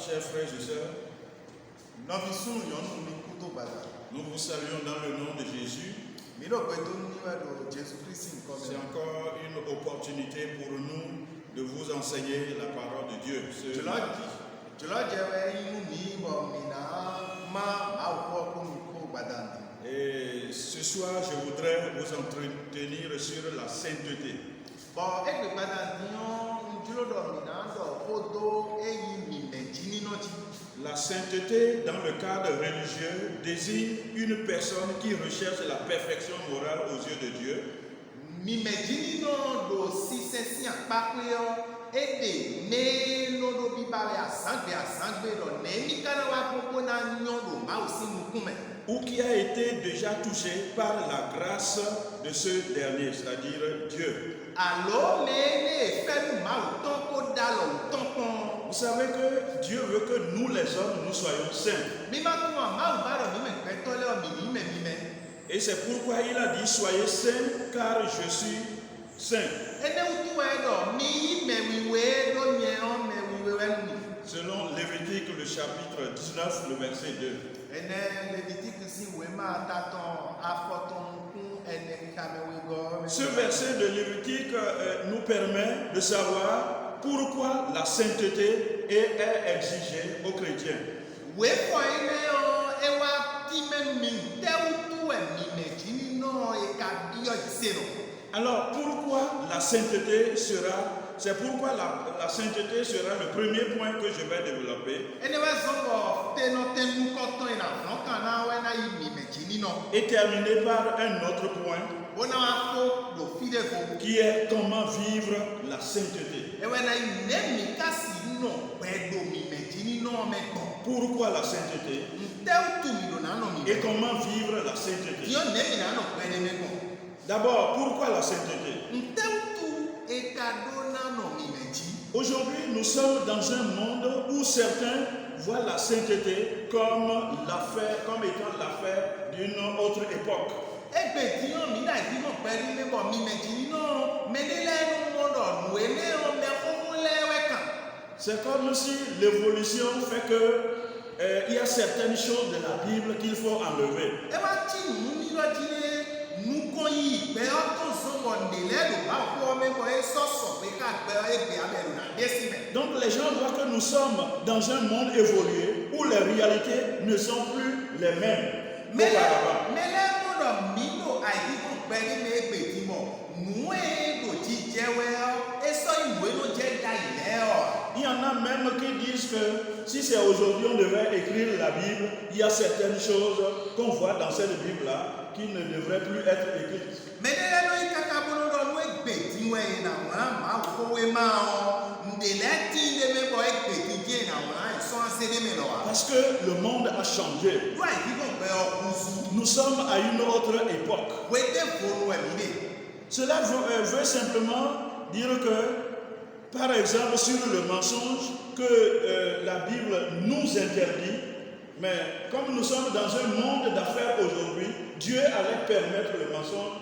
chers frères et sœurs, nous vous saluons dans le nom de Jésus. C'est encore une opportunité pour nous de vous enseigner la parole de Dieu. Et ce soir, je voudrais vous entretenir sur la sainteté. La sainteté, dans le cadre religieux, désigne une personne qui recherche la perfection morale aux yeux de Dieu. Ou qui a été déjà touché par la grâce de ce dernier, c'est-à-dire Dieu. Vous savez que Dieu veut que nous les hommes, nous soyons saints. Et c'est pourquoi il a dit, soyez saints car je suis saint. Selon Lévitique, le chapitre 19, le verset 2. Ce verset de Lévitique nous permet de savoir pourquoi la sainteté est exigée aux chrétiens. Alors pourquoi la sainteté sera... C'est pourquoi la sainteté sera le premier point que je vais développer. Et terminer par un autre point qui est comment vivre la sainteté. Pourquoi la sainteté? Et comment vivre la sainteté? D'abord, pourquoi la sainteté? Aujourd'hui, nous sommes dans un monde où certains voient la sainteté comme étant l'affaire d'une autre époque. C'est comme si l'évolution fait que il y a certaines choses de la Bible qu'il faut enlever. Donc les gens voient que nous sommes dans un monde évolué où les réalités ne sont plus les mêmes qu'auparavant. Il y en a même qui disent que si c'est aujourd'hui on devait écrire la Bible, il y a certaines choses qu'on voit dans cette Bible-là qui ne devraient plus être écrites. Parce que le monde a changé. Nous sommes à une autre époque. Cela veut simplement dire que, par exemple, sur le mensonge que la Bible nous interdit, mais comme nous sommes dans un monde d'affaires aujourd'hui, Dieu allait permettre le mensonge.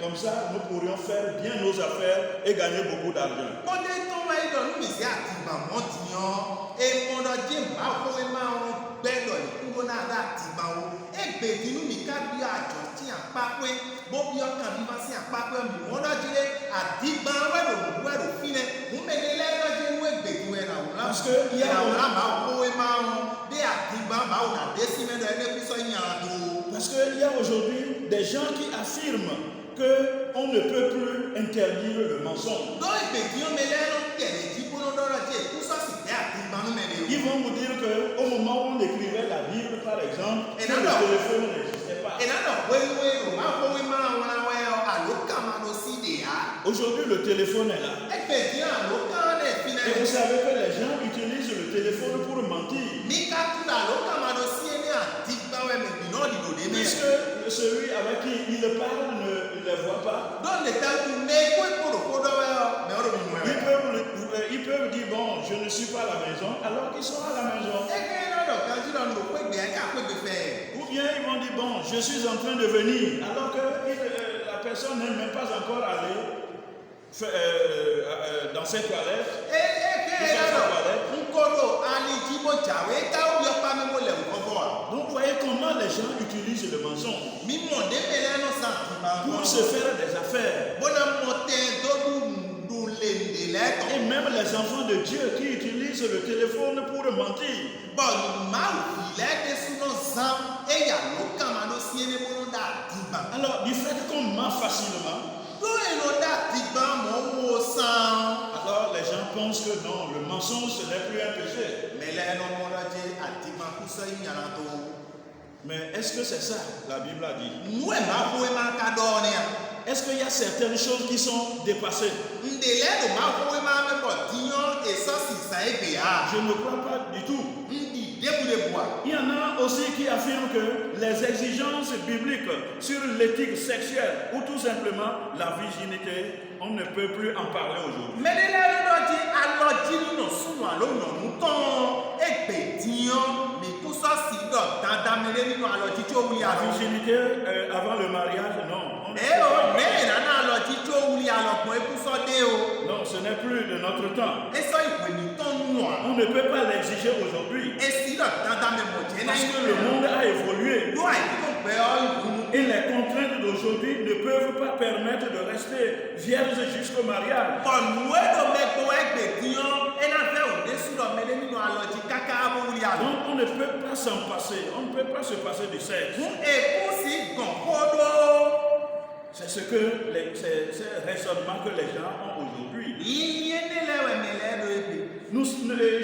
Comme ça, nous pourrions faire bien nos affaires et gagner beaucoup d'argent. Parce qu'il y a aujourd'hui des gens qui affirment qu'on ne peut plus interdire le mensonge. Ils vont vous dire qu'au moment où on écrivait la Bible, par exemple, le téléphone n'existait pas. Aujourd'hui, le téléphone est là. Et vous savez que les gens utilisent le téléphone pour mentir. Puisque celui avec qui il parle ne les voit pas. Ils peuvent dire, bon, je ne suis pas à la maison, alors qu'ils sont à la maison. Ou bien ils vont dire, bon, je suis en train de venir, alors que la personne n'est même pas encore allée dans ses toilettes. Donc voyez comment les gens utilisent le mensonge pour se faire des affaires. Et même les enfants de Dieu qui utilisent le téléphone pour mentir. Alors, du fait qu'on ment facilement, alors les gens pensent que non, le mensonge ce n'est plus un péché. Mais est-ce que c'est ça la Bible a dit? Est-ce qu'il y a certaines choses qui sont dépassées? Je ne crois pas du tout. Il y en a aussi qui affirment que les exigences bibliques sur l'éthique sexuelle ou tout simplement la virginité, on ne peut plus en parler aujourd'hui. La virginité avant le mariage, non. Non, ce n'est plus de notre temps. On ne peut pas l'exiger aujourd'hui. Parce que le monde a évolué. Et les contraintes d'aujourd'hui ne peuvent pas permettre de rester vierge jusqu'au mariage. Donc on ne peut pas s'en passer. On ne peut pas se passer du sexe. C'est ce que c'est raisonnement que les gens ont aujourd'hui.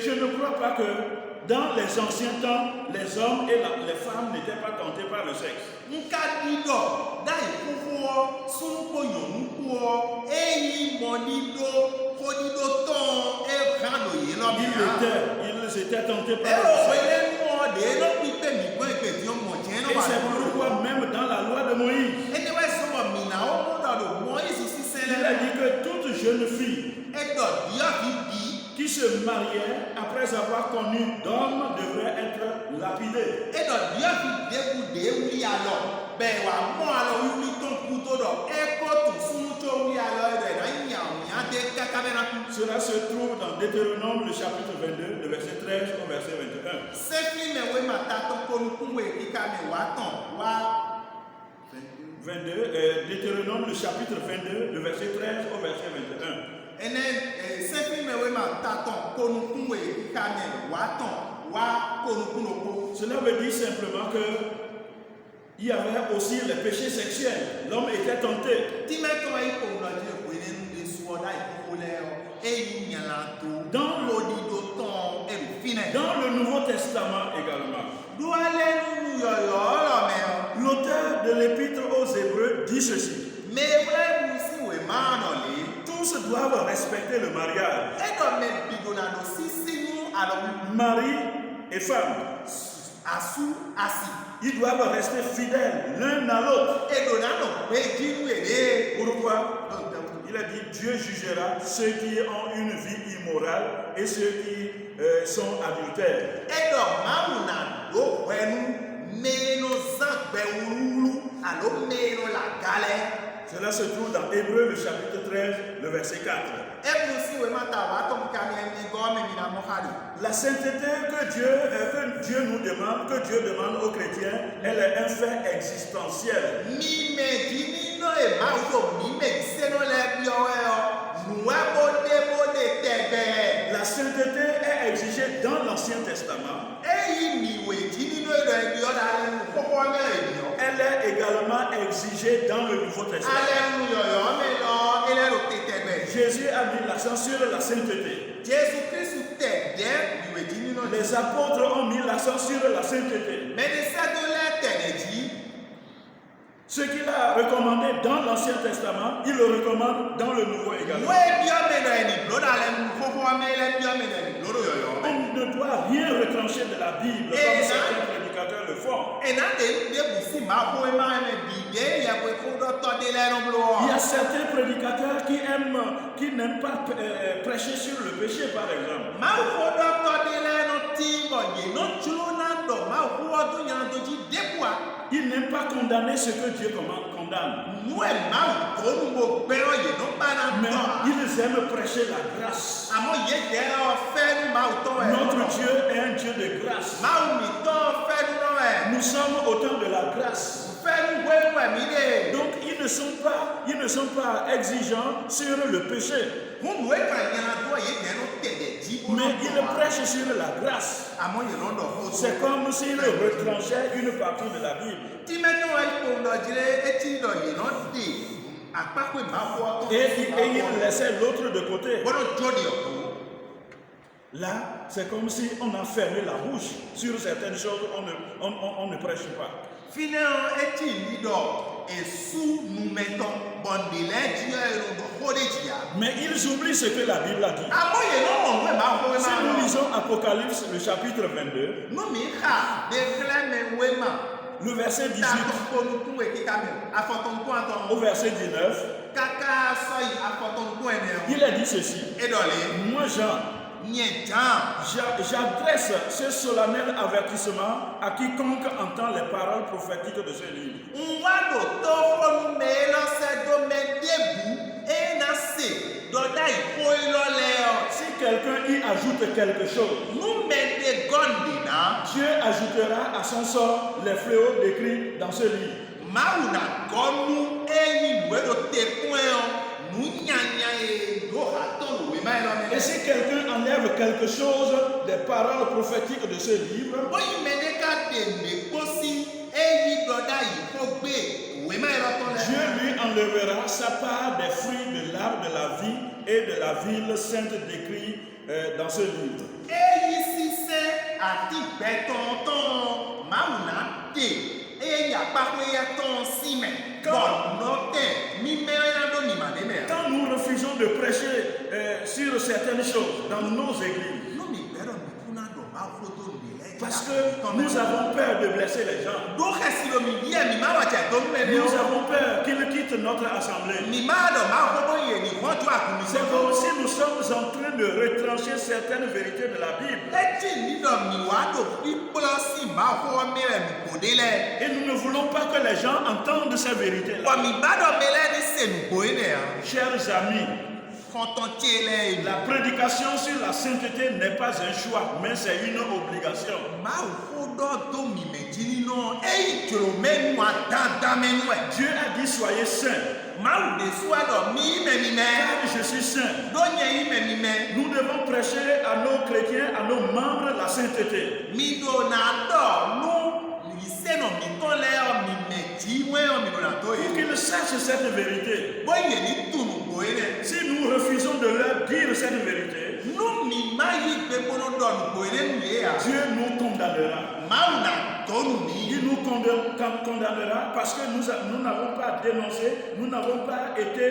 Je ne crois pas que dans les anciens temps, les hommes et les femmes n'étaient pas tentés par le sexe. Ils étaient tentés par le sexe. Et c'est pourquoi même dans la loi de Moïse, il a dit que toute jeune fille qui se mariait après avoir connu d'homme devrait être lapidée. Cela se trouve dans Deutéronome, le chapitre 22, le verset 13 au verset 21. Deutéronome, le chapitre 22, le verset 13 au verset 21. Cela veut dire simplement que il y avait aussi les péchés sexuels. L'homme était tenté. Dans le Nouveau Testament également, l'auteur de l'épître aux Hébreux dit ceci: tous doivent respecter le mariage. Mari et femme, ils doivent rester fidèles l'un à l'autre. Pourquoi? Il a dit: Dieu jugera ceux qui ont une vie immorale et ceux qui sont adultères. Cela se trouve dans Hébreux, le chapitre 13, le verset 4. La sainteté que Dieu nous demande, que Dieu demande aux chrétiens, elle est un fait existentiel. La sainteté est exigée dans l'Ancien Testament. Elle est également exigée dans le Nouveau Testament. Jésus a mis l'accent sur la sainteté. Les apôtres ont mis l'accent sur la sainteté. Ce qu'il a recommandé dans l'Ancien Testament, il le recommande dans le Nouveau également. On ne doit rien retrancher de la Bible comme certains prédicateurs le font. Il y a certains prédicateurs qui n'aiment pas prêcher sur le péché, par exemple. Ils n'aiment pas condamner ce que Dieu condamne. Mais ils aiment prêcher la grâce. Notre Dieu est un Dieu de grâce. Nous sommes au temps de la grâce. Donc ils ne sont pas exigeants sur le péché. Mais ils prêchent sur la grâce. C'est comme s'ils retranchaient une partie de la Bible. Et ils laissaient l'autre de côté. Là, c'est comme si on a fermé la bouche sur certaines choses, on ne prêche pas. Mais ils oublient ce que la Bible a dit. Si nous lisons Apocalypse, le chapitre 22, le verset 18 au verset 19, il a dit ceci. Moi, Jean, j'adresse ce solennel avertissement à quiconque entend les paroles prophétiques de ce livre. Si quelqu'un y ajoute quelque chose, Dieu ajoutera à son sort les fléaux décrits dans ce livre. Et si quelqu'un enlève quelque chose des paroles prophétiques de ce livre, Dieu lui enlèvera sa part des fruits de l'arbre de la vie et de la ville sainte décrite dans ce livre. Quand nous refusons de prêcher sur certaines choses dans nos églises, parce que nous avons peur de blesser les gens, nous avons peur qu'ils quittent notre assemblée. C'est comme si nous sommes en train de retrancher certaines vérités de la Bible. Et nous ne voulons pas que les gens entendent ces vérités-là. Chers amis, la prédication sur la sainteté n'est pas un choix, mais c'est une obligation. Dieu a dit soyez saints. Car je suis saint. Nous devons prêcher à nos chrétiens, à nos membres la sainteté. Pour qu'ils sachent cette vérité. Si nous refusons de leur dire cette vérité, Dieu nous condamnera. Il nous condamnera parce que nous n'avons pas dénoncé, nous n'avons pas été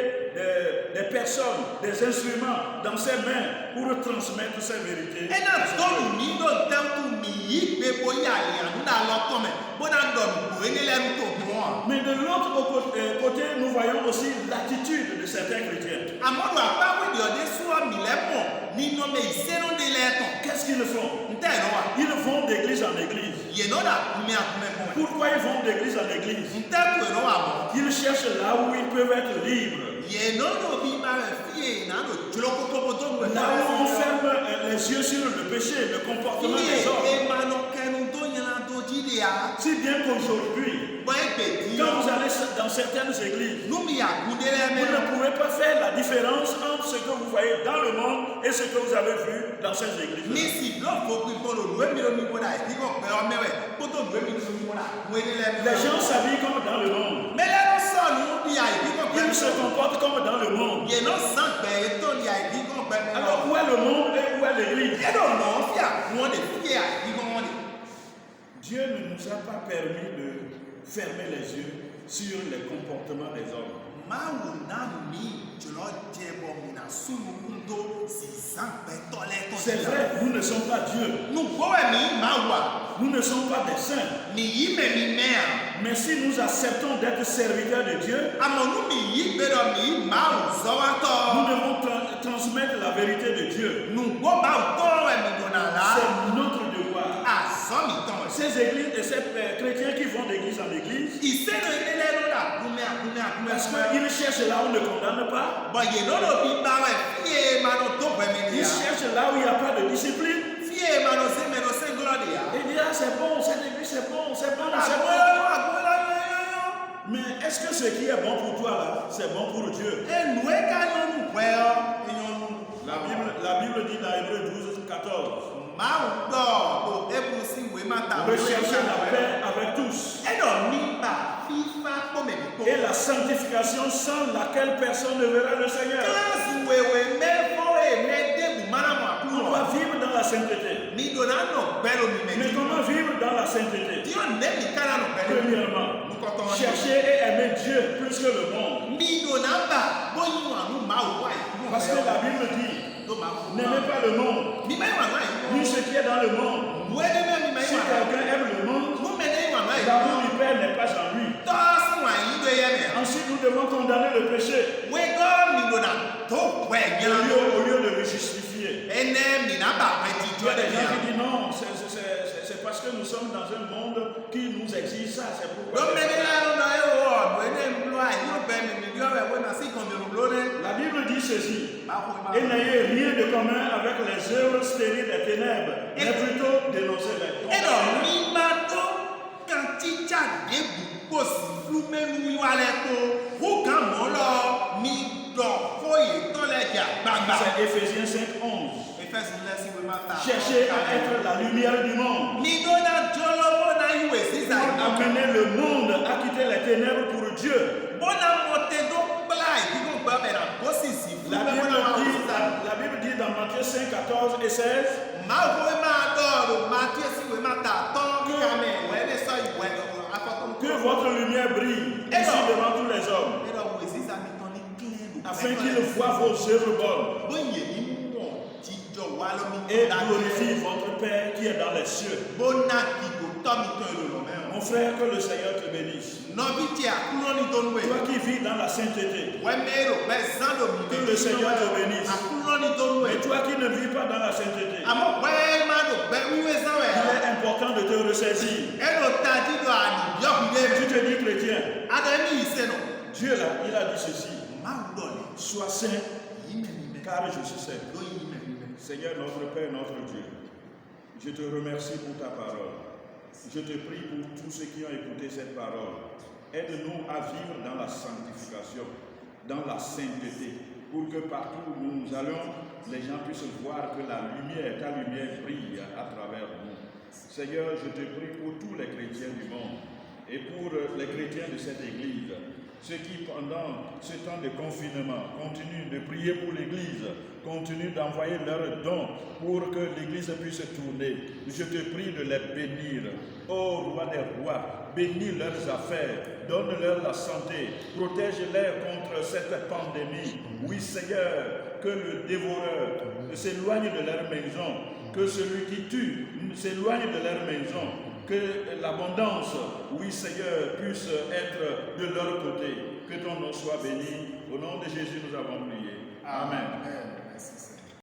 des personnes, des instruments dans ses mains pour transmettre ces vérités. Mais de l'autre côté, nous voyons aussi l'attitude de certains chrétiens. Qu'est-ce qu'ils font? Ils vont d'église en église. Pourquoi ils vont d'église en église? Ils cherchent là où ils peuvent être libres. Là où on ferme les yeux sur le péché, le comportement des hommes. Si bien qu'aujourd'hui, quand vous allez dans certaines églises, vous ne pouvez pas faire la différence entre ce que vous voyez dans le monde et ce que vous avez vu dans ces églises. Les gens s'habillent comme dans le monde. Ils se comportent comme dans le monde. Alors où est le monde et où est l'église? Dieu ne nous a pas permis de fermer les yeux sur les comportements des hommes. C'est vrai, nous ne sommes pas Dieu. Nous ne sommes pas des saints. Mais si nous acceptons d'être serviteurs de Dieu, nous devons transmettre la vérité de Dieu. C'est notre devoir. Ces églises et ces chrétiens qui vont d'église en église, parce qu'ils cherchent là où on ne condamne pas, ils cherchent là où il n'y a pas de discipline. Et c'est bon, cette église c'est bon, c'est bon, c'est bon. Mais est-ce que ce qui est bon pour toi là, c'est bon pour Dieu? La Bible dit dans Hébreux 12, 14. Recherchez la paix avec tous. Et la sanctification sans laquelle personne ne verra le Seigneur. On doit vivre dans la sainteté. Mais comment vivre dans la sainteté? Premièrement, chercher et aimer Dieu plus que le monde. Parce que la Bible dit, n'aimez pas le monde, ni ce qui est dans le monde. Si quelqu'un aime le monde, l'amour du Père n'est pas en lui. Ensuite, nous devons condamner le péché au lieu de le justifier. Il y a des gens qui disent non, c'est parce que nous sommes dans un monde qui nous exige ça, c'est pourquoi. La Bible dit ceci: et n'ayez rien de commun avec les œuvres stériles des ténèbres, mais plutôt dénoncez les dons. C'est Ephésiens 5:11. Cherchez à être la lumière du monde. Amener le monde à quitter les ténèbres pour Dieu. La Bible dit dans Matthieu 5, 14 et 16 que votre lumière brille ici devant tous les hommes, afin qu'ils voient vos œuvres bonnes et glorifient votre Père qui est dans les cieux. Mon frère, que le Seigneur te bénisse. Toi qui vis dans la sainteté, que le Seigneur te bénisse. Mais toi qui ne vis pas dans la sainteté, il est important de te ressaisir. Tu te dis chrétien. Dieu là, il a dit ceci: sois saint, car je suis saint. Seigneur notre Père, notre Dieu, je te remercie pour ta parole. Je te prie pour tous ceux qui ont écouté cette parole. Aide-nous à vivre dans la sanctification, dans la sainteté, pour que partout où nous allons, les gens puissent voir que la lumière, ta lumière brille à travers nous. Seigneur, je te prie pour tous les chrétiens du monde et pour les chrétiens de cette église, ceux qui pendant ce temps de confinement continuent de prier pour l'église, continuent d'envoyer leurs dons pour que l'église puisse tourner. Je te prie de les bénir. Ô roi des rois, bénis leurs affaires, donne-leur la santé, protège-les contre cette pandémie. Oui Seigneur, que le dévoreur s'éloigne de leur maison, que celui qui tue s'éloigne de leur maison, que l'abondance, oui Seigneur, puisse être de leur côté. Que ton nom soit béni. Au nom de Jésus, nous avons prié. Amen. Amen. Merci, Seigneur.